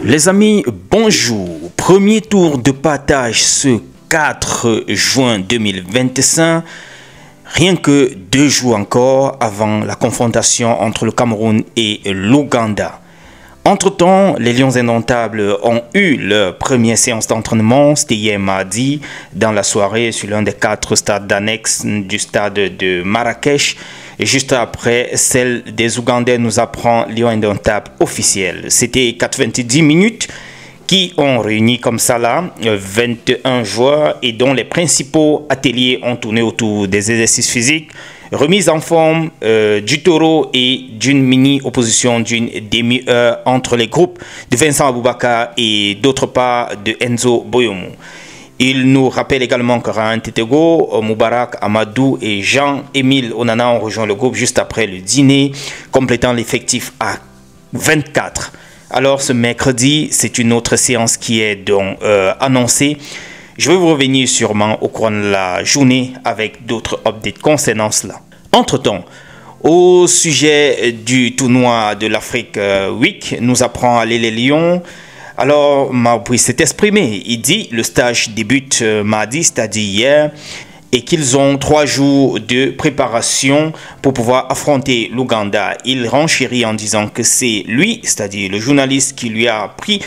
Les amis, bonjour. Premier tour de partage ce 4 juin 2025. Rien que 2 jours encore avant la confrontation entre le Cameroun et l'Ouganda. Entre-temps, les Lions Indomptables ont eu leur première séance d'entraînement, c'était hier mardi, dans la soirée sur l'un des 4 stades d'annexe du stade de Marrakech. Et juste après, celle des Ougandais nous apprend Lions Indomptables officiel. C'était 90 minutes qui ont réuni comme ça là 21 joueurs et dont les principaux ateliers ont tourné autour des exercices physiques, remise en forme du taureau et d'une mini-opposition d'une demi-heure entre les groupes de Vincent Aboubakar et d'autre part de Enzo Boyomo. Il nous rappelle également que Rahan Tetego, Moubarak Amadou et Jean-Émile Onana ont rejoint le groupe juste après le dîner, complétant l'effectif à 24. Alors ce mercredi, c'est une autre séance qui est donc annoncée. Je vais vous revenir sûrement au cours de la journée avec d'autres updates concernant cela. Entre-temps, au sujet du tournoi de l'Afrique Week, nous apprend aller les Lions. Alors, Marbrice s'est exprimé. Il dit le stage débute mardi, c'est-à-dire hier, et qu'ils ont 3 jours de préparation pour pouvoir affronter l'Ouganda. Il renchérit en disant que c'est lui, c'est-à-dire le journaliste, qui lui a appris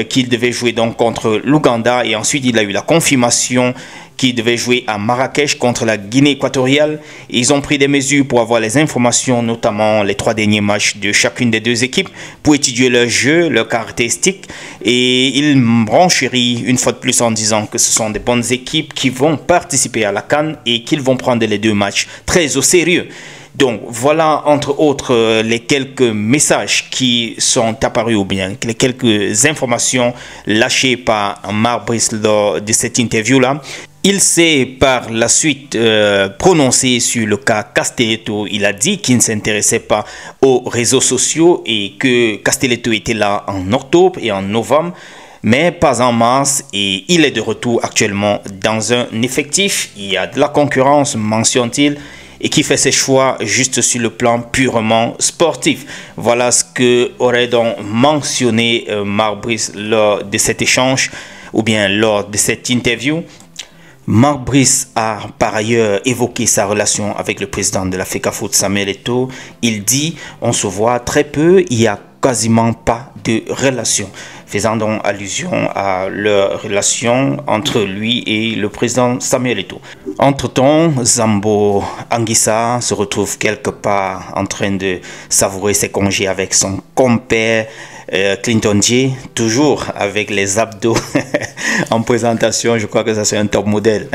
qu'il devait jouer donc contre l'Ouganda, et ensuite il a eu la confirmation qu'il devait jouer à Marrakech contre la Guinée équatoriale. Ils ont pris des mesures pour avoir les informations, notamment les 3 derniers matchs de chacune des 2 équipes, pour étudier leur jeu, leurs caractéristiques. Et il renchérit une fois de plus en disant que ce sont des bonnes équipes qui vont participer à la CAN et qu'ils vont prendre les 2 matchs très au sérieux. Donc voilà entre autres les quelques messages qui sont apparus ou bien les quelques informations lâchées par Marbrice lors de cette interview-là. Il s'est par la suite prononcé sur le cas Castelletto. Il a dit qu'il ne s'intéressait pas aux réseaux sociaux et que Castelletto était là en octobre et en novembre, mais pas en mars, et il est de retour actuellement dans un effectif. Il y a de la concurrence, mentionne-t-il, et qui fait ses choix juste sur le plan purement sportif. Voilà ce que aurait donc mentionné Marbrice lors de cet échange ou bien lors de cette interview. Marbrice a par ailleurs évoqué sa relation avec le président de la FECAFOOT, Samuel Eto'o. Il dit « on se voit très peu, il n'y a quasiment pas de relation », faisant donc allusion à leur relation entre lui et le président Samuel Eto'o. Entre-temps, Zambo Anguissa se retrouve quelque part en train de savourer ses congés avec son compère Clinton J, toujours avec les abdos en présentation. Je crois que ça c'est un top modèle.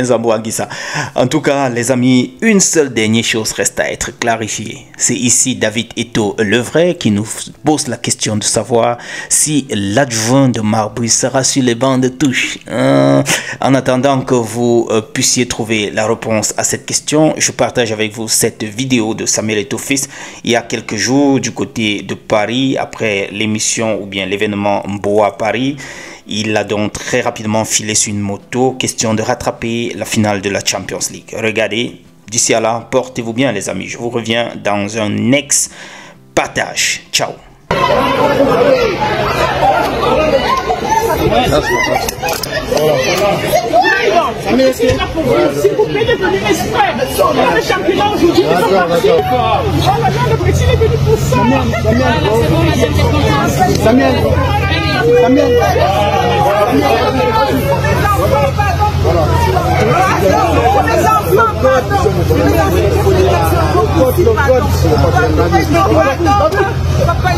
Zambo Anguissa. En tout cas, les amis, une seule dernière chose reste à être clarifiée. C'est ici David Eto'o le vrai qui nous pose la question de savoir si l'adjoint de Marbrice sera sur les bancs de touche. En attendant que vous puissiez trouver la réponse à cette question, je partage avec vous cette vidéo de Samuel Eto'o fils il y a quelques jours du côté de Paris après l'émission ou bien l'événement Mboa Paris. Il a donc très rapidement filé sur une moto, question de rattraper la finale de la Champions League. Regardez, d'ici à là, portez-vous bien les amis. Je vous reviens dans un next partage. Ciao. S'il vous plaît, de venir exprès. Le championnat aujourd'hui, ils sont partis. Oh là là, le petit est venu pour ça. Samuel. Papa,